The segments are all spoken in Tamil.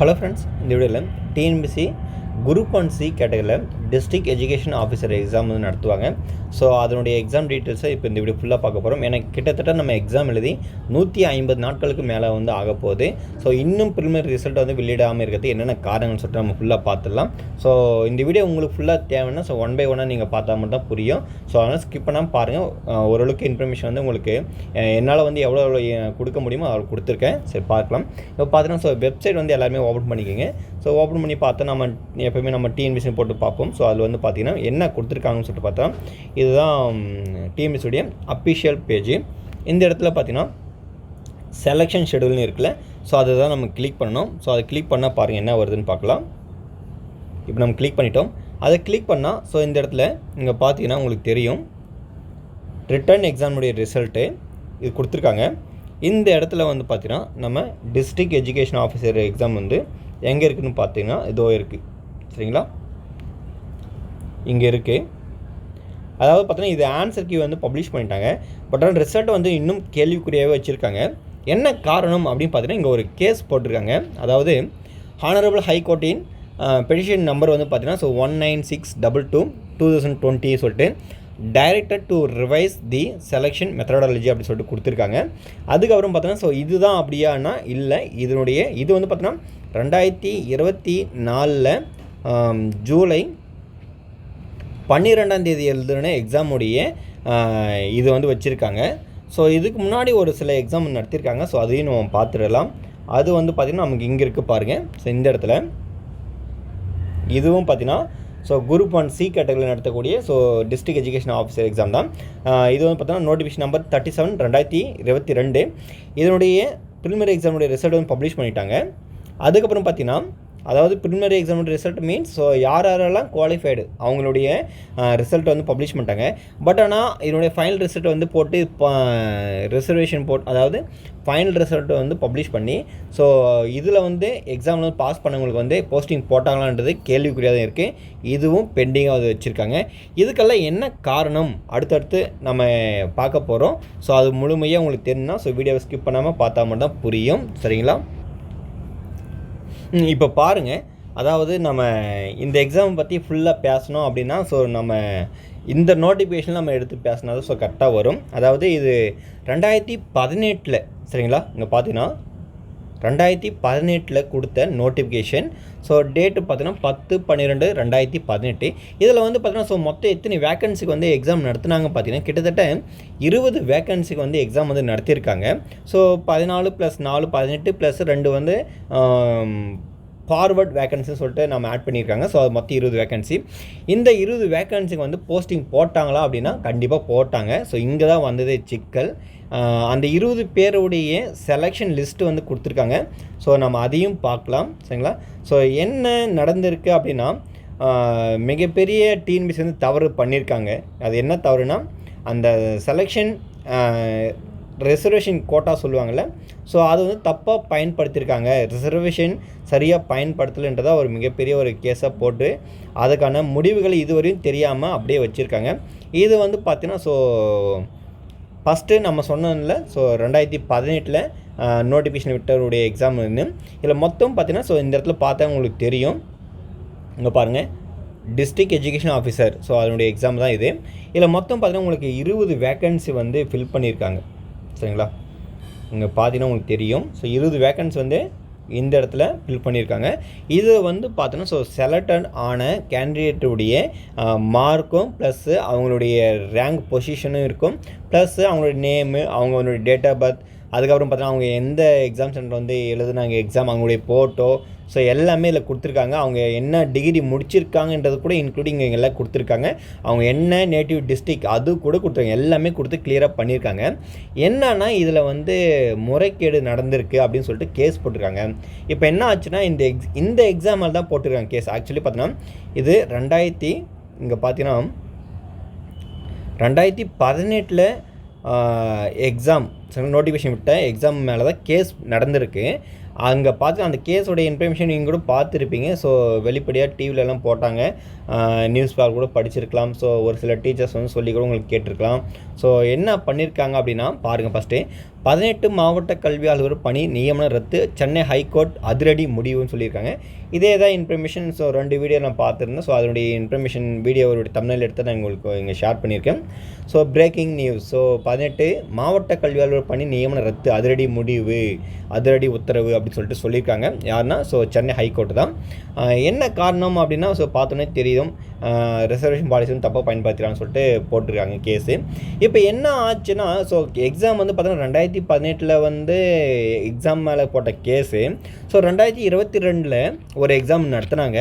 ஹலோ ஃப்ரெண்ட்ஸ், இந்த வீடியோவில் டிஎன்பிசி குரூப் 1C கேட்டகரியில் டிஸ்ட்ரிக்ட் எஜுகேஷன் ஆஃபீஸர் எக்ஸாம் வந்து நடத்துவாங்க. ஸோ அதனுடைய எக்ஸாம் டீட்டெயில்ஸை இப்போ இந்த வீடியோ ஃபுல்லாக பார்க்க போகிறோம். எனக்கு கிட்டத்தட்ட நம்ம எக்ஸாம் எழுதி 150 நாட்களுக்கு மேலே வந்து ஆக போகுது. ஸோ இன்னும் ப்ரிலிமினரி ரிசல்ட் வந்து வெளியிடாமல் இருக்கிறது என்னென்ன காரணங்கள்னு சொல்லிட்டு நம்ம ஃபுல்லாக பார்த்துடலாம். ஸோ இந்த வீடியோ உங்களுக்கு ஃபுல்லாக தேவைன்னா ஸோ ஒன் பை ஒன்னாக நீங்கள் பார்த்தா மட்டும் தான் புரியும். ஸோ அதனால் ஸ்கிப் பண்ணாமல் பாருங்கள். ஓரளவுக்கு இன்ஃபர்மேஷன் வந்து உங்களுக்கு என்னால் வந்து எவ்வளோ கொடுக்க முடியுமோ அவ்வளோ கொடுத்துருக்கேன். சரி, பார்க்கலாம். இப்போ பார்த்தீங்கன்னா ஸோ வெப்சைட் வந்து எல்லாருமே ஓப்பன் பண்ணிக்கோங்க. ஸோ ஓப்பன் பண்ணி பார்த்தா நம்ம எப்போயுமே நம்ம டிஎன்பிசி போட்டு பார்ப்போம். ஸோ அதில் வந்து பார்த்திங்கன்னா என்ன கொடுத்துருக்காங்கன்னு சொல்லிட்டு பார்த்தா இதுதான் டிஎன்பிசியுடைய அஃபிஷியல் பேஜ். இந்த இடத்துல பார்த்திங்கன்னா செலெக்ஷன் ஷெடியூல்னு இருக்குல்ல, ஸோ அதை தான் நம்ம கிளிக் பண்ணணும். ஸோ அதை கிளிக் பண்ணால் பாருங்கள் என்ன வருதுன்னு பார்க்கலாம். இப்போ நம்ம கிளிக் பண்ணிட்டோம். அதை கிளிக் பண்ணால் ஸோ இந்த இடத்துல இங்கே பார்த்தீங்கன்னா உங்களுக்கு தெரியும் ரிட்டன் எக்ஸாமுடைய ரிசல்ட்டு இது கொடுத்துருக்காங்க. இந்த இடத்துல வந்து பார்த்திங்கன்னா நம்ம டிஸ்ட்ரிக்ட் எஜுகேஷன் ஆஃபீஸர் எக்ஸாம் வந்து எங்கே இருக்குதுன்னு பார்த்தீங்கன்னா இதோ இருக்குது. சரிங்களா, இங்கே இருக்குது. அதாவது பார்த்தீங்கன்னா இது ஆன்சர் கீ வந்து பப்ளிஷ் பண்ணிட்டாங்க. பட் ஆனால் ரிசல்ட் வந்து இன்னும் கேள்விக்குறியாகவே வச்சுருக்காங்க. என்ன காரணம் அப்படின்னு பார்த்தீங்கன்னா இங்கே ஒரு கேஸ் போட்டிருக்காங்க. அதாவது ஹானரபிள் ஹைகோர்ட்டின் பெட்டிஷன் நம்பர் வந்து பார்த்தீங்கன்னா ஸோ 19622/2020 சொல்லிட்டு directed to revise the selection methodology அப்படின்னு சொல்லிட்டு கொடுத்துருக்காங்க. அதுக்கப்புறம் பார்த்தோன்னா ஸோ இதுதான் அப்படியானா இல்லை, இது வந்து பார்த்தோன்னா 2024 ஜூலை 12 எழுதுன எக்ஸாமுடைய இது வந்து வச்சுருக்காங்க. ஸோ இதுக்கு முன்னாடி ஒரு சில எக்ஸாம் நடத்தியிருக்காங்க. ஸோ அதையும் நம்ம பார்த்துடலாம். அது வந்து பார்த்திங்கன்னா நமக்கு இங்கே இருக்குது பாருங்கள். ஸோ இந்த இடத்துல இதுவும் பார்த்திங்கன்னா ஸோ குரூப் 1C கேட்டகரியில் நடத்தக்கூடிய so district education officer exam தான். இது வந்து பார்த்தீங்கன்னா நோட்டிஃபிகேஷன் நம்பர் 37/2022. இதனுடைய ப்ரிலிமினரி எக்ஸாமுடைய ரிசல்ட் வந்து பப்ளிஷ் பண்ணிட்டாங்க. அதுக்கப்புறம் பார்த்தீங்கன்னா அதாவது ப்ரிலிமினரி எக்ஸாமுடைய ரிசல்ட் மீன்ஸ் ஸோ யாரெல்லாம் குவாலிஃபைடு அவங்களுடைய ரிசல்ட் வந்து பப்ளிஷ் பண்ணிட்டாங்க. பட் ஆனால் இதனுடைய ஃபைனல் ரிசல்ட் வந்து போட்டு ரிசர்வேஷன் அதாவது ஃபைனல் ரிசல்ட் வந்து பப்ளிஷ் பண்ணி ஸோ இதில் வந்து எக்ஸாமில் வந்து பாஸ் பண்ணவங்களுக்கு வந்து போஸ்டிங் போட்டாங்களான்றது கேள்விக்குறியாக இருக்குது. இதுவும் பெண்டிங்காக வந்து வச்சுருக்காங்க. இதுக்கெல்லாம் என்ன காரணம் அடுத்தடுத்து நம்ம பார்க்க போகிறோம். ஸோ அது முழுமையாக உங்களுக்கு தெரியும்னா ஸோ வீடியோவை ஸ்கிப் பண்ணாமல் பார்த்தா மட்டும் தான் புரியும். சரிங்களா, இப்போ பாருங்கள். அதாவது நம்ம இந்த எக்ஸாம் பற்றி ஃபுல்லாக பேசணும் அப்படின்னா ஸோ நம்ம இந்த நோட்டிஃபிகேஷன் நம்ம எடுத்து பேசினா தான் ஸோ கரெக்டாக வரும். அதாவது இது 2018 சரிங்களா, இங்கே பார்த்தீங்கன்னா 2018 கொடுத்த நோட்டிஃபிகேஷன். ஸோ டேட்டு பார்த்தீங்கன்னா 10/12/2018. இதில் வந்து பார்த்தீங்கன்னா ஸோ மொத்தம் எத்தனை வேக்கன்சிக்கு வந்து எக்ஸாம் நடத்துனாங்க பார்த்தீங்கன்னா கிட்டத்தட்ட 20 வேக்கன்சிக்கு வந்து எக்ஸாம் வந்து நடத்தியிருக்காங்க. ஸோ 14 + 4 18 + 2 வந்து ஃபார்வர்ட் வேக்கன்சின்னு சொல்லிட்டு நம்ம ஆட் பண்ணியிருக்காங்க. ஸோ அது மொத்தம் 20 வேக்கன்சி. இந்த 20 வேக்கன்சிக்கு வந்து போஸ்டிங் போட்டாங்களா அப்படின்னா கண்டிப்பாக போட்டாங்க. ஸோ இங்கே தான் வந்தது சிக்கல். அந்த 20 பேருடைய செலெக்ஷன் லிஸ்ட்டு வந்து கொடுத்துருக்காங்க. ஸோ நம்ம அதையும் பார்க்கலாம். சரிங்களா, ஸோ என்ன நடந்திருக்கு அப்படின்னா மிகப்பெரிய டிஎன்பிசி வந்து தவறு பண்ணியிருக்காங்க. அது என்ன தவறுனா அந்த செலெக்ஷன் ரிசர்வேஷன் கோட்டா சொல்லுவாங்கள்ல, ஸோ அது வந்து தப்பாக பயன்படுத்தியிருக்காங்க. ரிசர்வேஷன் சரியாக பயன்படுத்தலைன்றதா ஒரு மிகப்பெரிய ஒரு கேஸாக போட்டு அதுக்கான முடிவுகள் இதுவரையும் தெரியாமல் அப்படியே வச்சுருக்காங்க. இது வந்து பார்த்திங்கன்னா ஸோ ஃபஸ்ட்டு நம்ம சொன்னதில்ல ஸோ 2018 நோட்டிஃபிகேஷன் விட்டவருடைய எக்ஸாம் வந்து இதில் மொத்தம் பார்த்திங்கன்னா ஸோ இந்த இடத்துல பார்த்தா உங்களுக்கு தெரியும். இங்கே பாருங்கள், டிஸ்ட்ரிக்ட் எஜுகேஷன் ஆஃபீஸர். ஸோ அதனுடைய எக்ஸாம் தான் இது. இதில் மொத்தம் பார்த்திங்கன்னா உங்களுக்கு 20 வேக்கன்சி வந்து ஃபில் பண்ணியிருக்காங்க. சரிங்களா, இங்கே பார்த்தீங்கன்னா உங்களுக்கு தெரியும். ஸோ 20 வேக்கன்சி வந்து இந்த இடத்துல ஃபில் பண்ணியிருக்காங்க. இது வந்து பார்த்தோன்னா ஸோ செலக்டட் ஆன கேண்டிடேட்டுடைய மார்க்கும் ப்ளஸ்ஸு அவங்களுடைய ரேங்க் பொசிஷனும் இருக்கும். ப்ளஸ்ஸு அவங்களுடைய நேமு, அவங்களுடைய டேட் ஆஃப் பர்த், அதுக்கப்புறம் பார்த்தீங்கன்னா அவங்க எந்த எக்ஸாம் சென்டர் வந்து எழுதுனாங்க எக்ஸாம், அவங்களுடைய ஃபோட்டோ, ஸோ எல்லாமே இதில் கொடுத்துருக்காங்க. அவங்க என்ன டிகிரி முடிச்சிருக்காங்கன்றது கூட இன்க்ளூடிங் எல்லாம் கொடுத்துருக்காங்க. அவங்க என்ன நேட்டிவ் டிஸ்ட்ரிக் அது கூட கொடுத்துருக்காங்க. எல்லாமே கொடுத்து கிளியராக பண்ணியிருக்காங்க. என்னன்னா இதில் வந்து முறைகேடு நடந்திருக்கு அப்படின்னு சொல்லிட்டு கேஸ் போட்டிருக்காங்க. இப்போ என்ன ஆச்சுன்னா இந்த எக்ஸாமில் தான் போட்டிருக்காங்க கேஸ். ஆக்சுவலி பார்த்தீங்கன்னா இது இங்கே பார்த்தீங்கன்னா 2018 எக்ஸாம் நோட்டிஃபிகேஷன் விட்ட எக்ஸாம் மேலே தான் கேஸ் நடந்திருக்கு. அங்கே பார்த்து அந்த கேஸோடைய இன்ஃபர்மேஷன் நீங்கள் கூட பார்த்துருப்பீங்க. ஸோ வெளிப்படையாக டிவிலெலாம் போட்டாங்க, நியூஸ் பேப்பர் கூட படிச்சிருக்கலாம். ஸோ ஒரு சில டீச்சர்ஸ் வந்து சொல்லி கூட உங்களுக்கு கேட்டிருக்கலாம். ஸோ என்ன பண்ணியிருக்காங்க அப்படின்னா பாருங்கள். ஃபஸ்ட்டு 18 மாவட்ட கல்வி அலுவலர் பணி நியமனம் ரத்து, சென்னை ஹைகோர்ட் அதிரடி முடிவுன்னு சொல்லியிருக்காங்க. இதே தான் இன்ஃபர்மேஷன். ஸோ 2 வீடியோ நான் பார்த்துருந்தேன். ஸோ அதனுடைய இன்ஃபர்மேஷன் வீடியோவோடைய தமிழில் எடுத்து நான் உங்களுக்கு இங்கே ஷேர் பண்ணியிருக்கேன். So breaking news. ஸோ 18 மாவட்ட கல்வி அலுவலர் பணி நியமனம் ரத்து, அதிரடி முடிவு, அதிரடி உத்தரவு அப்படின்னு சொல்லிட்டு சொல்லியிருக்காங்க. யாருன்னா ஸோ சென்னை ஹைகோர்ட் தான். என்ன காரணம் அப்படின்னா ஸோ பார்த்தோன்னே தெரியும், ரிசர்வேஷன் பாலிசி வந்து தப்பாக பயன்படுத்துகிறான்னு சொல்லிட்டு போட்டிருக்காங்க கேஸு. இப்போ என்ன ஆச்சுன்னா ஸோ எக்ஸாம் வந்து பார்த்தோன்னா 2018 வந்து எக்ஸாம் மேலே போட்ட கேஸு. ஸோ 2022 ஒரு எக்ஸாம் நடத்துனாங்க.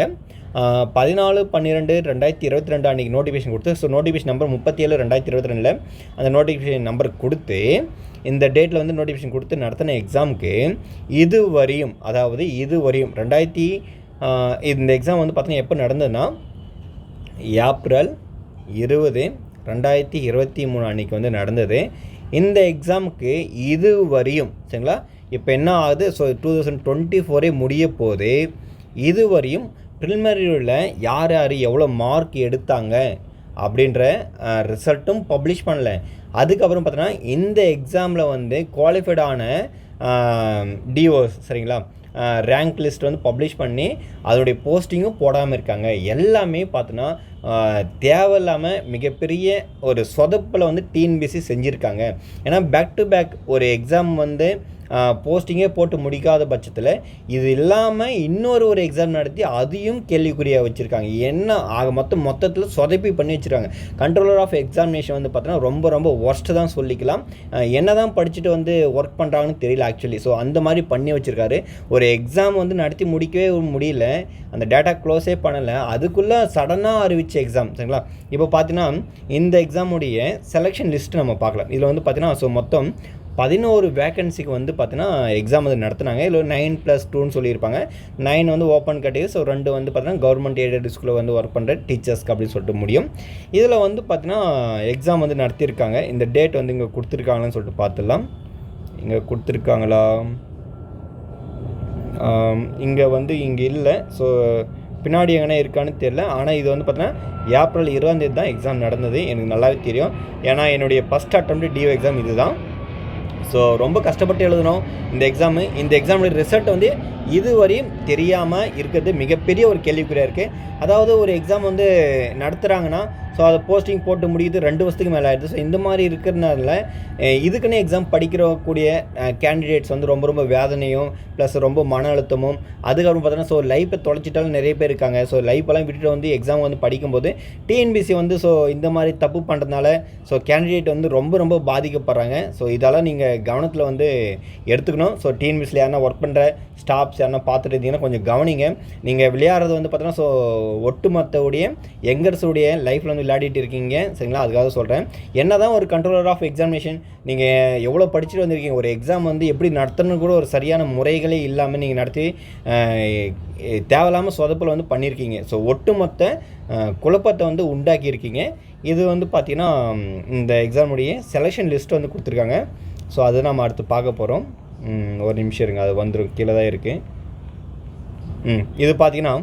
14/12/2022 அன்றைக்கி நோட்டிஃபிகேஷன் கொடுத்து, ஸோ நோட்டிஃபிகேஷன் நம்பர் 37/2022 அந்த நோட்டிஃபிகேஷன் நம்பர் கொடுத்து இந்த டேட்டில் வந்து நோட்டிஃபிகேஷன் கொடுத்து நடத்தின எக்ஸாமுக்கு இதுவரையும், அதாவது இதுவரையும் இந்த எக்ஸாம் வந்து பார்த்தீங்கன்னா எப்போ நடந்ததுன்னா ஏப்ரல் 20, 2023 அன்றைக்கி வந்து நடந்தது. இந்த எக்ஸாமுக்கு இதுவரையும் சரிங்களா, இப்போ என்ன ஆகுது, ஸோ 2024 முடிய போது இதுவரையும் ப்ரிலிமினரியில் யார் யார் எவ்வளோ மார்க் எடுத்தாங்க அப்படின்ற ரிசல்ட்டும் பப்ளிஷ் பண்ணல. அதுக்கப்புறம் பார்த்தோன்னா இந்த எக்ஸாமில் வந்து குவாலிஃபைடான டிஓஸ் சரிங்களா, ரேங்க் லிஸ்ட் வந்து பப்ளிஷ் பண்ணி அதனுடைய போஸ்டிங்கும் போடாமல் இருக்காங்க. எல்லாமே பார்த்தோன்னா தேவையில்லாமல் மிகப்பெரிய ஒரு சொதப்பில் வந்து டிஎன்பிஎஸ்சி செஞ்சுருக்காங்க. ஏன்னா பேக் டு பேக் ஒரு எக்ஸாம் வந்து போஸ்டிங்கே போட்டு முடிக்காத பட்சத்தில் இது இல்லாமல் இன்னொரு எக்ஸாம் நடத்தி அதையும் கேள்விக்குறியாக வச்சுருக்காங்க. என்ன ஆக மொத்தத்தில் சொதப்பி பண்ணி வச்சுருக்காங்க. கண்ட்ரோலர் ஆஃப் எக்ஸாமினேஷன் வந்து பார்த்தோன்னா ரொம்ப ஒர்ஸ்ட்டு தான் சொல்லிக்கலாம். என்ன தான் படிச்சுட்டு வந்து ஒர்க் பண்ணுறாங்கன்னு தெரியல ஆக்சுவலி. ஸோ அந்த மாதிரி பண்ணி வச்சுருக்காரு. ஒரு எக்ஸாம் வந்து நடத்தி முடிக்கவே முடியல, அந்த டேட்டா க்ளோஸே பண்ணலை, அதுக்குள்ளே சடனாக அறிவிச்ச எக்ஸாம் சரிங்களா. இப்போ பார்த்தீங்கன்னா இந்த எக்ஸாமுடைய செலெக்ஷன் லிஸ்ட்டு நம்ம பார்க்கலாம். இதில் வந்து பார்த்தீங்கன்னா ஸோ மொத்தம் 11 வேக்கன்சிக்கு வந்து பார்த்தீங்கன்னா எக்ஸாம் வந்து நடத்துனாங்க. இல்லை 9+2ன்னு சொல்லியிருப்பாங்க. 9 வந்து ஓப்பன் கேட்டகரி, ஸோ 2 வந்து பார்த்தீங்கன்னா கவர்மெண்ட் எய்டட் ஸ்கூலில் வந்து ஒர்க் பண்ணுற டீச்சர்ஸ்க்கு அப்படின்னு சொல்லிட்டு முடியும். இதில் வந்து பார்த்தீங்கன்னா எக்ஸாம் வந்து நடத்தியிருக்காங்க. இந்த டேட் வந்து இங்கே கொடுத்துருக்காங்கன்னு சொல்லிட்டு பார்த்துடலாம். இங்கே கொடுத்துருக்காங்களா, இங்கே வந்து இங்கே இல்லை. ஸோ பின்னாடி எங்கன்னா இருக்கான்னு தெரியல. ஆனால் இது வந்து பார்த்தீங்கன்னா ஏப்ரல் 20 தான் எக்ஸாம் நடந்தது. எனக்கு நல்லாவே தெரியும். ஏன்னா என்னுடைய ஃபஸ்ட் அட்டெம்ப்ட் டிஓ எக்ஸாம் இது தான். ஸோ ரொம்ப கஷ்டப்பட்டு எழுதணும் இந்த எக்ஸாமு. இந்த எக்ஸாமுடைய ரிசல்ட் வந்து இதுவரையும் தெரியாமல் இருக்கிறது மிகப்பெரிய ஒரு கேள்விக்குறியாக இருக்குது. அதாவது ஒரு எக்ஸாம் வந்து நடத்துகிறாங்கன்னா ஸோ அதை போஸ்டிங் போட்டு முடியுது 2 வருஷத்துக்கு மேலே ஆகிடுது. ஸோ இந்த மாதிரி இருக்கிறதுனால இதுக்குன்னு எக்ஸாம் படிக்கிறக்கூடிய கேண்டிடேட்ஸ் வந்து ரொம்ப வேதனையும் ப்ளஸ் ரொம்ப மன அழுத்தமும், அதுக்கப்புறம் பார்த்தோன்னா ஸோ லைஃப்பை தொலைச்சிட்டாலும் நிறைய பேர் இருக்காங்க. ஸோ லைஃப்பெல்லாம் விட்டுட்டு வந்து எக்ஸாம் வந்து படிக்கும்போது டிஎன்பிசி வந்து ஸோ இந்த மாதிரி தப்பு பண்ணுறதுனால ஸோ கேண்டிடேட் வந்து ரொம்ப பாதிக்கப்படுறாங்க. ஸோ இதெல்லாம் நீங்கள் கவனத்தில் வந்து எடுத்துக்கணும். ஸோ டிஎன்பிசியில் யாருன்னா ஒர்க் பண்ணுற ஸ்டாஃப்ஸ் யாருன்னா பார்த்துட்டு இருந்தீங்கன்னா கொஞ்சம் கவனிங்க. நீங்கள் விளையாடுறது வந்து பார்த்தோன்னா ஸோ ஒட்டுமொத்தவுடைய யங்கர்ஸுடைய லைஃப்பில் வந்து விளையாடிட்டு இருக்கீங்க சரிங்களா. அதுக்காக சொல்கிறேன். என்ன தான் ஒரு கண்ட்ரோலர் ஆஃப் எக்ஸாமினேஷன் நீங்கள் எவ்வளோ படிச்சுட்டு வந்திருக்கீங்க, ஒரு எக்ஸாம் வந்து எப்படி நடத்தணும்னு கூட ஒரு சரியான முறைகளே இல்லாமல் நீங்கள் நடத்தி தேவையில்லாமல் சொதப்பில் வந்து பண்ணியிருக்கீங்க. ஸோ ஒட்டுமொத்த குழப்பத்தை வந்து உண்டாக்கியிருக்கீங்க. இது வந்து பார்த்திங்கன்னா இந்த எக்ஸாமுடைய செலெக்ஷன் லிஸ்ட் வந்து கொடுத்துருக்காங்க. ஸோ அதை நம்ம அடுத்து பார்க்க போகிறோம். ஒரு நிமிஷம் இருங்க, அது வந்துடும், கீழே தான் இருக்குது. இது பார்த்திங்கன்னா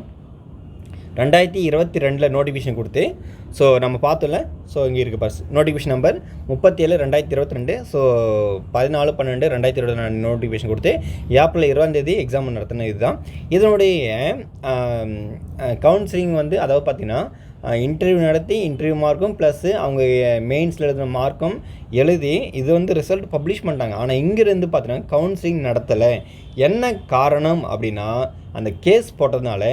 2022 நோட்டிஃபிகேஷன் கொடுத்து ஸோ நம்ம பார்த்தோம்ல. ஸோ இங்கே இருக்குது bus notification number 37/2022. So 14/12/2022 notification கொடுத்து ஏப்ரல் 20 எக்ஸாம் நடத்தின இதுதான். இதனுடைய கவுன்சிலிங் வந்து அதாவது பார்த்திங்கன்னா இன்டர்வியூ நடத்தி இன்டர்வியூ மார்க்கும் ப்ளஸ்ஸு அவங்க மெயின்ஸில் எழுதின மார்க்கும் எழுதி இது வந்து ரிசல்ட் பப்ளிஷ் பண்ணிட்டாங்க. ஆனால் இங்கேருந்து பார்த்தீங்கன்னா கவுன்சிலிங் நடத்தலை. என்ன காரணம் அப்படின்னா அந்த கேஸ் போட்டதுனால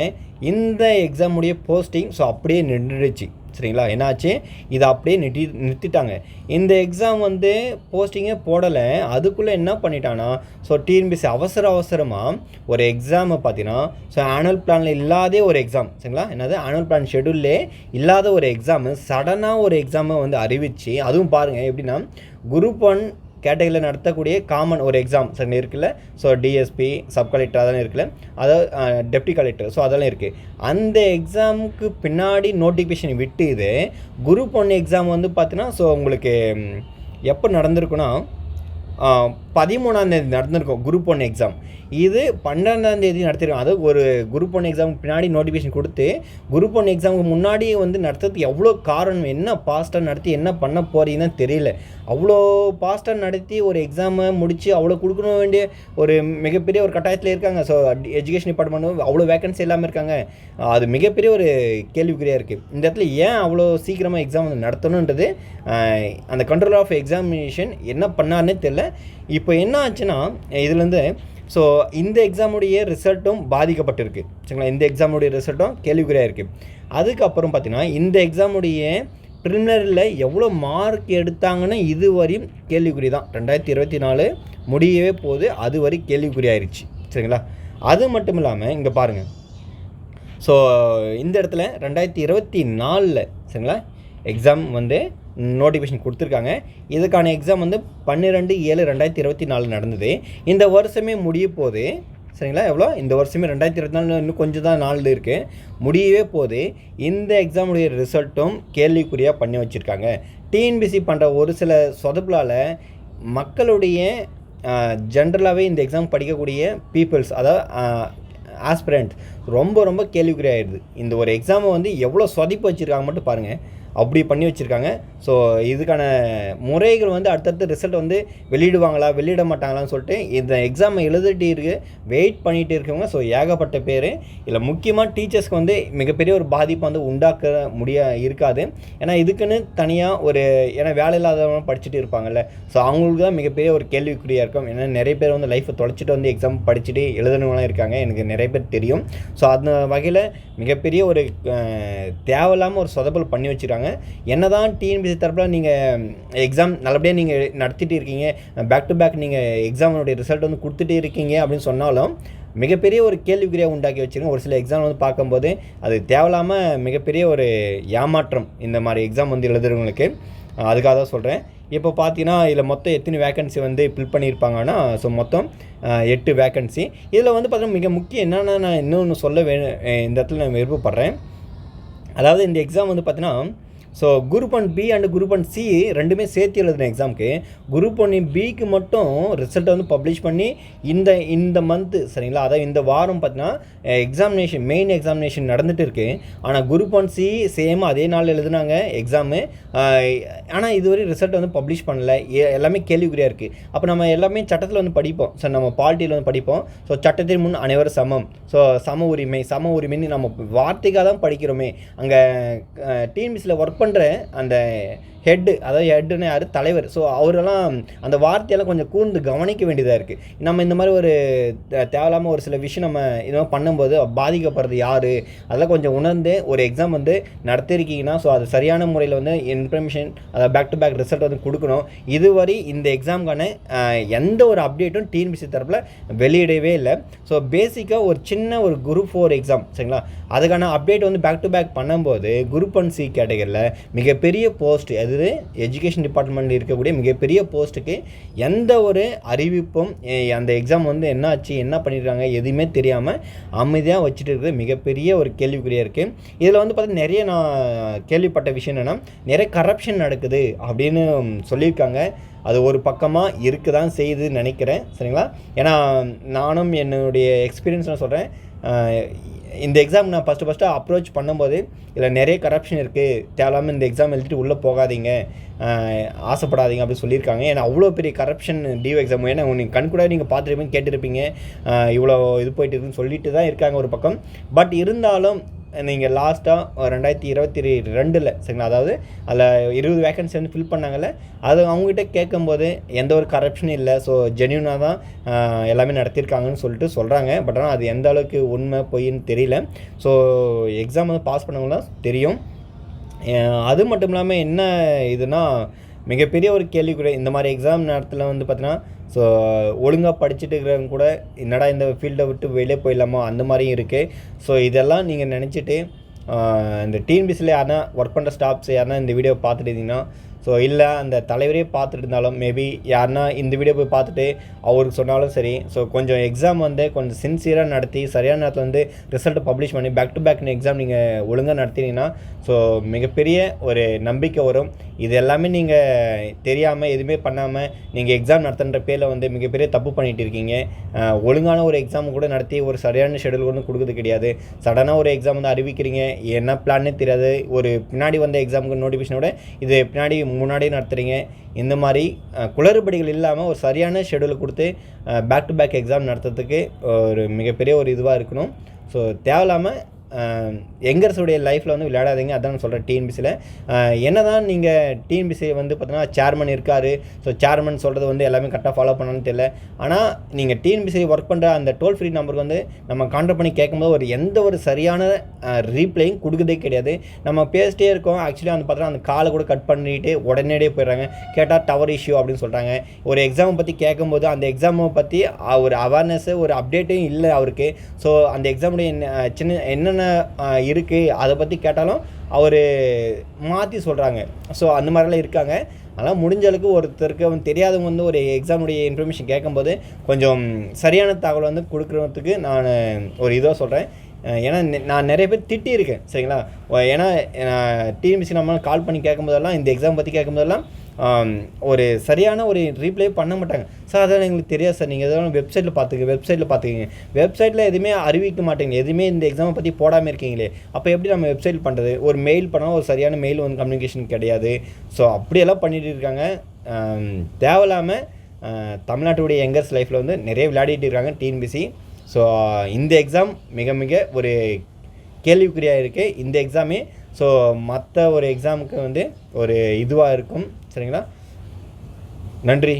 இந்த எக்ஸாமுடைய போஸ்டிங் ஸோ அப்படியே நின்றுடுச்சு சரிங்களா. என்னாச்சு, இதை அப்படியே நிறுத்திட்டாங்க. இந்த எக்ஸாம் வந்து போஸ்டிங்கே போடலை. அதுக்குள்ளே என்ன பண்ணிட்டாங்கன்னா ஸோ டிஎன்பிசி அவசரமாக ஒரு எக்ஸாமை பார்த்தீங்கன்னா ஸோ ஆனுவல் பிளானில் இல்லாத ஒரு எக்ஸாம் சரிங்களா, என்னது ஆனுவல் பிளான் ஷெடியூல்லே இல்லாத ஒரு எக்ஸாமு சடனாக ஒரு எக்ஸாமை வந்து அறிவிச்சு, அதுவும் பாருங்கள் எப்படின்னா குரூப் 1 கேட்டகரியில் நடத்தக்கூடிய காமன் ஒரு எக்ஸாம் சரி இருக்குல்ல. ஸோ டிஎஸ்பி, சப் கலெக்டர் அதெல்லாம் இருக்குல்ல, அதாவது டெப்டி கலெக்டர், ஸோ அதெல்லாம் இருக்குது. அந்த எக்ஸாமுக்கு பின்னாடி நோட்டிஃபிகேஷன் விட்டு இது குரூப் 1 எக்ஸாம் வந்து பார்த்தீங்கன்னா ஸோ உங்களுக்கு எப்போ நடந்திருக்குன்னா 13ஆம் தேதி நடந்திருக்கும் குரூப் 1 எக்ஸாம். இது 12ஆம் தேதி நடத்திருக்கோம். அது ஒரு குரூப் 1 எக்ஸாமுக்கு பின்னாடி நோட்டிஃபிகேஷன் கொடுத்து குரூப் 1 எக்ஸாமுக்கு முன்னாடியே வந்து நடத்துறதுக்கு எவ்வளோ காரணம், என்ன பாஸ்ட்டாக நடத்தி என்ன பண்ண போகிறீங்கன்னு தெரியல. அவ்வளோ பாஸ்ட்டாக நடத்தி ஒரு எக்ஸாமை முடித்து அவ்வளோ கொடுக்கணும் வேண்டிய ஒரு மிகப்பெரிய ஒரு கட்டாயத்தில் இருக்காங்க. ஸோ எஜுகேஷன் டிபார்ட்மெண்ட் அவ்வளோ வேக்கன்சி இல்லாமல் இருக்காங்க. அது மிகப்பெரிய ஒரு கேள்விக்குறியாக இருக்குது. இந்த இடத்துல ஏன் அவ்வளோ சீக்கிரமாக எக்ஸாம் வந்து நடத்தணுன்றது அந்த கண்ட்ரோல் ஆஃப் எக்ஸாமினேஷன் என்ன பண்ணார்னே தெரியல. இப்போ என்ன ஆச்சுன்னா இதுலேருந்து ஸோ இந்த எக்ஸாமுடைய ரிசல்ட்டும் பாதிக்கப்பட்டிருக்கு. சரிங்களா, இந்த எக்ஸாமுடைய ரிசல்ட்டும் கேள்விக்குறியாக இருக்குது. அதுக்கப்புறம் பார்த்திங்கன்னா இந்த எக்ஸாமுடைய ப்ரிலிமினரியில் எவ்வளோ மார்க் எடுத்தாங்கன்னு இதுவரையும் கேள்விக்குறி தான். 2024 முடியவே போகுது, அது வரை கேள்விக்குறியாயிருச்சு. சரிங்களா, அது மட்டும் இல்லாமல் இங்கே பாருங்கள். ஸோ இந்த இடத்துல 2024 சரிங்களா எக்ஸாம் வந்து நோட்டிஃபிகேஷன் கொடுத்துருக்காங்க. இதுக்கான எக்ஸாம் வந்து 12/7/2024 நடந்தது. இந்த வருஷமே முடிய போகுது. சரிங்களா, எவ்வளோ இந்த வருஷமே 2024 இன்னும் கொஞ்சம் தான் நாள் இருக்குது, முடியவே போகுது. இந்த எக்ஸாமுடைய ரிசல்ட்டும் கேள்விக்குறியாக பண்ணி வச்சுருக்காங்க. டிஎன்பிசி பண்ணுற ஒரு சில சொதப்பலால் மக்களுடைய ஜென்ரலாகவே இந்த எக்ஸாம் படிக்கக்கூடிய பீப்புள்ஸ், அதாவது ஆஸ்பிரண்ட் ரொம்ப கேள்விக்குறியாகிடுது. இந்த ஒரு எக்ஸாமை வந்து எவ்வளோ சொதப்பி வச்சுருக்காங்க மட்டும் பாருங்கள், அப்படி பண்ணி வச்சுருக்காங்க. ஸோ இதுக்கான முறைகள் வந்து அடுத்தடுத்த ரிசல்ட் வந்து வெளியிடுவாங்களா வெளியிட மாட்டாங்களான்னு சொல்லிட்டு இந்த எக்ஸாமை எழுதிட்டு வெயிட் பண்ணிகிட்டு இருக்கவங்க ஸோ ஏகப்பட்ட பேர். இதில் முக்கியமாக டீச்சர்ஸ்க்கு வந்து மிகப்பெரிய ஒரு பாதிப்பு வந்து உண்டாக்க இருக்காது. ஏன்னா இதுக்குன்னு தனியாக ஒரு ஏன்னா வேலை இல்லாதவங்க படிச்சுட்டு இருப்பாங்கல்ல, ஸோ அவங்களுக்கு தான் மிகப்பெரிய ஒரு கேள்விக்குறியாக இருக்கும். ஏன்னா நிறைய பேர் வந்து லைஃப்பை தொலைச்சிட்டு வந்து எக்ஸாம் படிச்சுட்டு எழுதுனவங்களாம் இருக்காங்க, எனக்கு நிறைய பேர் தெரியும். ஸோ அந்த வகையில் மிகப்பெரிய ஒரு தேவையில்லாமல் ஒரு சொதப்பல் பண்ணி வச்சுருக்காங்க. என்ன தான் டிஎன்பிசி தரப்பில் நீங்கள் எக்ஸாம் நல்லபடியாக நீங்கள் நடத்திட்டு இருக்கீங்க, பேக் டு பேக் நீங்கள் எக்ஸாமோடைய ரிசல்ட் வந்து கொடுத்துட்டே இருக்கீங்க அப்படின்னு சொன்னாலும் மிகப்பெரிய ஒரு கேள்விக்குறியாக உண்டாக்கி வச்சுருங்க. ஒரு சில எக்ஸாம் வந்து பார்க்கும்போது அது தேவையில்லாமல் மிகப்பெரிய ஒரு ஏமாற்றம் இந்த மாதிரி எக்ஸாம் வந்து எழுதுறவங்களுக்கு. அதுக்காக தான் சொல்கிறேன். இப்போ பார்த்தீங்கன்னா இதில் மொத்தம் எத்தனை வேக்கன்சி வந்து ஃபில் பண்ணியிருப்பாங்கன்னா ஸோ மொத்தம் 8 வேக்கன்சி. இதில் வந்து பார்த்தீங்கன்னா மிக முக்கியம் என்னென்னா நான் இன்னொன்று சொல்ல இந்த இடத்துல நான் விருப்பப்படுறேன். அதாவது இந்த எக்ஸாம் வந்து பார்த்தீங்கன்னா so group 1B and group 1C ரெண்டுமே சேர்த்து எழுதுன எக்ஸாமுக்கு குரூப் 1Bக்கு மட்டும் ரிசல்ட்டை வந்து பப்ளிஷ் பண்ணி இந்த மந்த்து சரிங்களா, அதாவது இந்த வாரம் பார்த்தீங்கன்னா எக்ஸாமினேஷன் மெயின் எக்ஸாமினேஷன் நடந்துகிட்டு இருக்குது. ஆனால் குரூப் 1C சேம் அதே நாள் எழுதுனாங்க எக்ஸாமு. ஆனால் இதுவரை ரிசல்ட் வந்து பப்ளிஷ் பண்ணலை, எல்லாமே கேள்விக்குறியாக இருக்குது. அப்போ நம்ம எல்லாமே சட்டத்தில் வந்து படிப்போம், ஸோ நம்ம பாலிட்டியில் வந்து படிப்போம். ஸோ சட்டத்தின் முன் அனைவரும் சமம், ஸோ சம உரிமைன்னு நம்ம வார்த்தைக்காக தான் படிக்கிறோமே. அங்கே டிஎன்பிசியில் ஒர்க் பண்ணுற அந்த ஹெட்டு, அதாவது ஹெட்டுன்னு யார் தலைவர், ஸோ அவரெல்லாம் அந்த வார்த்தையெல்லாம் கொஞ்சம் கூர்ந்து கவனிக்க வேண்டியதாக இருக்குது. நம்ம இந்த மாதிரி ஒரு தேவையில்லாமல் ஒரு சில விஷயம் நம்ம இதெல்லாம் பண்ணும்போது பாதிக்கப்படுறது யார், அதெல்லாம் கொஞ்சம் உணர்ந்து ஒரு எக்ஸாம் வந்து நடத்திருக்கீங்கன்னா ஸோ அது சரியான முறையில் வந்து இன்ஃபர்மேஷன் அதாவது பேக் டு பேக் ரிசல்ட் வந்து கொடுக்கணும். இதுவரை இந்த எக்ஸாமுக்கான எந்த ஒரு அப்டேட்டும் டிஎன்பிசி தரப்பில் வெளியிடவே இல்லை. ஸோ பேசிக்காக ஒரு சின்ன ஒரு குரூப் 4 எக்ஸாம் சரிங்களா, அதுக்கான அப்டேட் வந்து பேக் டு பேக் பண்ணும்போது குரூப் 1C கேட்டகரியில் மிகப்பெரிய போஸ்ட், அது எஜுகேஷன் டிபார்ட்மெண்ட் இருக்கக்கூடிய மிகப்பெரிய போஸ்ட்டுக்கு எந்த ஒரு அறிவிப்பும் அந்த எக்ஸாம் வந்து என்ன ஆச்சு என்ன பண்ணியிருக்காங்க எதுவுமே தெரியாமல் அமைதியாக வச்சுட்டு இருக்கிறது மிகப்பெரிய ஒரு கேள்விக்குறியாக இருக்குது. இதில் வந்து பார்த்தீங்கன்னா நிறைய நான் கேள்விப்பட்ட விஷயம் என்னென்னா நிறைய கரப்ஷன் நடக்குது அப்படின்னு சொல்லியிருக்காங்க. அது ஒரு பக்கமாக இருக்க தான் செய்யுதுன்னு நினைக்கிறேன் சரிங்களா. ஏன்னா நானும் என்னுடைய எக்ஸ்பீரியன்ஸ் நான் சொல்கிறேன். இந்த எக்ஸாம் நான் ஃபஸ்ட்டு அப்ரோச் பண்ணும்போது இதில் நிறைய கரப்ஷன் இருக்குது, தேவையில்லாமல் இந்த எக்ஸாம் எழுதிட்டு உள்ளே போகாதீங்க, ஆசைப்படாதீங்க அப்படின்னு சொல்லியிருக்காங்க. ஏன்னா அவ்வளோ பெரிய கரப்ஷன் டியூ எக்ஸாம், ஏன்னா நீங்கள் கண்கூட நீங்கள் பார்த்துருப்பீங்க கேட்டிருப்பீங்க, இவ்வளோ இது போயிட்டு இருக்குன்னு சொல்லிட்டு தான் இருக்காங்க ஒரு பக்கம். பட் இருந்தாலும் நீங்கள் லாஸ்ட்டாக 2022 சரிங்களா, அதாவது அதில் 20 வேக்கன்சி வந்து ஃபில் பண்ணாங்கல்ல, அது அவங்ககிட்ட கேட்கும்போது எந்த ஒரு கரப்ஷனும் இல்லை, ஸோ ஜென்யூனாக தான் எல்லாமே நடத்தியிருக்காங்கன்னு சொல்லிட்டு சொல்கிறாங்க. பட் ஆனால் அது எந்த அளவுக்கு உண்மை பொய்ன்னு தெரியல. ஸோ எக்ஸாம் வந்து பாஸ் பண்ணவங்களாம் தெரியும். அது மட்டும் இல்லாமல் என்ன இதுனா மிகப்பெரிய ஒரு கேள்விக்குறை இந்த மாதிரி எக்ஸாம் நேரத்தில் வந்து பார்த்தீங்கன்னா ஸோ ஒழுங்காக படிச்சுட்டு இருக்கிறவங்க கூட என்னடா இந்த ஃபீல்டை விட்டு வெளியே போயிடலாமா அந்த மாதிரியும் இருக்குது. ஸோ இதெல்லாம் நீங்கள் நினச்சிட்டு இந்த டிஎன்பிசியில் யாருன்னா ஒர்க் பண்ணுற ஸ்டாஃப்ஸ் யாருன்னா இந்த வீடியோ பார்த்துட்டு இருந்தீங்கன்னா ஸோ இல்லை அந்த தலைவரே பார்த்துட்டு இருந்தாலும் மேபி யாருன்னா இந்த வீடியோ போய் பார்த்துட்டு அவருக்கு சொன்னாலும் சரி, ஸோ கொஞ்சம் எக்ஸாம் வந்து கொஞ்சம் சின்சியராக நடத்தி சரியான நேரத்தில் வந்து ரிசல்ட்டை பப்ளிஷ் பண்ணி பேக் டு பேக் எக்ஸாம் நீங்கள் ஒழுங்காக நடத்தினீங்கன்னா ஸோ மிகப்பெரிய ஒரு நம்பிக்கை வரும். இது எல்லாமே நீங்கள் தெரியாமல் எதுவுமே பண்ணாமல் நீங்கள் எக்ஸாம் நடத்துகிற பேரில் வந்து மிகப்பெரிய தப்பு பண்ணிகிட்டு இருக்கீங்க. ஒழுங்கான ஒரு எக்ஸாம் கூட நடத்தி ஒரு சரியான ஷெடியூல் ஒன்றும் கொடுக்குறது கிடையாது. சடனாக ஒரு எக்ஸாம் வந்து அறிவிக்கிறீங்க, என்ன பிளான்னே தெரியாது. ஒரு பின்னாடி வந்த எக்ஸாமுக்கு நோட்டிஃபிகேஷனோட இது பின்னாடி முன்னாடியே நடத்துகிறீங்க. இந்த மாதிரி குளறுபடிகள் இல்லாமல் ஒரு சரியான ஷெடியூல் கொடுத்து பேக் டு பேக் எக்ஸாம் நடத்துறதுக்கு ஒரு மிகப்பெரிய ஒரு இதுவாக இருக்கணும். ஸோ தேவையில்லாமல் யங்கர்ஸுடைய லைஃப்பில் வந்து விளையாடாதீங்க. அதான் நான் சொல்கிறேன். டிஎன்பிசியில் என்ன தான் நீங்கள் டிஎன்பிசி வந்து பார்த்தீங்கன்னா சேர்மன் இருக்கார், ஸோ சேர்மன் சொல்கிறது வந்து எல்லாமே கரெக்டாக ஃபாலோ பண்ணணும்னு தெரியல. ஆனால் நீங்கள் டிஎன்பிசி ஒர்க் பண்ணுற அந்த டோல் ஃப்ரீ நம்பருக்கு வந்து நம்ம கான்டாக்ட் பண்ணி கேட்கும்போது எந்த ஒரு சரியான ரீப்ளையும் கொடுக்குறதே கிடையாது. நம்ம பேசிட்டே இருக்கோம், ஆக்சுவலி வந்து பார்த்தீங்கன்னா அந்த காலை கூட கட் பண்ணிட்டு உடனடியே போயிடுறாங்க. கேட்டால் டவர் இஷ்யூ அப்படின்னு சொல்கிறாங்க. ஒரு எக்ஸாமை பற்றி கேட்கும்போது அந்த எக்ஸாமை பற்றி ஒரு அவேர்னஸ்ஸு ஒரு அப்டேட்டும் இல்லை அவருக்கு. ஸோ அந்த எக்ஸாமுடைய என்னென்ன இருக்குது அதை பற்றி கேட்டாலும் அவர் மாற்றி சொல்கிறாங்க. ஸோ அந்த மாதிரிலாம் இருக்காங்க. அதனால் முடிஞ்ச அளவுக்கு ஒருத்தருக்கு வந்து தெரியாதவங்க வந்து ஒரு எக்ஸாமுடைய இன்ஃபர்மேஷன் கேட்கும்போது கொஞ்சம் சரியான தகவல் வந்து கொடுக்குறதுக்கு நான் ஒரு இதாக சொல்கிறேன். ஏன்னா நான் நிறைய பேர் திட்டியிருக்கேன், சரிங்களா. ஏன்னா டிஎன்பிசி நம்ம கால் பண்ணி கேட்கும்போதெல்லாம் இந்த எக்ஸாம் பற்றி கேட்கும்போதெல்லாம் ஒரு சரியான ஒரு ரீப்ளே பண்ண மாட்டாங்க. சார் அதெல்லாம் எங்களுக்கு தெரியாது சார், நீங்கள் எதாவது வெப்சைட்டில் பார்த்துக்கிங்க. வெப்சைட்டில் எதுவுமே அறிவிக்க மாட்டேங்க, எதுவுமே இந்த எக்ஸாமை பற்றி போடாமல் இருக்கீங்களே, அப்போ எப்படி நம்ம வெப்சைட் பண்ணுறது? ஒரு மெயில் பண்ணால் ஒரு சரியான மெயில் வந்து கம்யூனிகேஷன் கிடையாது. ஸோ அப்படியெல்லாம் பண்ணிகிட்டு இருக்காங்க. தேவையில்லாமல் தமிழ்நாட்டுடைய யங்கர்ஸ் லைஃப்பில் வந்து நிறைய விளையாடிட்டு இருக்காங்க டிஎன்பிசி. ஸோ இந்த எக்ஸாம் மிக மிக ஒரு கேள்விக்குறியாக இருக்குது இந்த எக்ஸாமே. ஸோ மற்ற ஒரு எக்ஸாமுக்கு வந்து ஒரு இதுவாக இருக்கும், சரிங்களா. நன்றி.